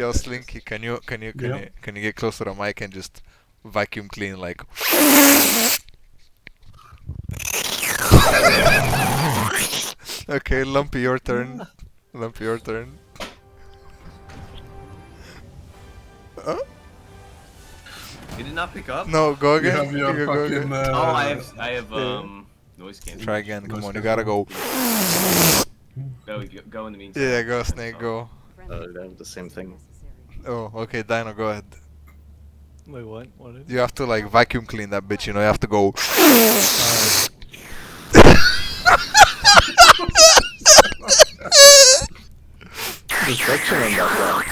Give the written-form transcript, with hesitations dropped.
Yo, Slinky, Yeah. can you get closer to the mic and just vacuum clean like? Okay, Lumpy, your turn. Lumpy, your turn. You did not pick up? No, go You again. have your Go fucking. again. Oh, I have Yeah. noise cancellation. Try again. Come Noise on, you gotta go. Go in the meantime. Yeah, go, Snake, go. They have the same thing. Oh, okay, Dino, go ahead. Wait, what? What is it? You have to like vacuum clean that bitch. You know, you have to go. The section on that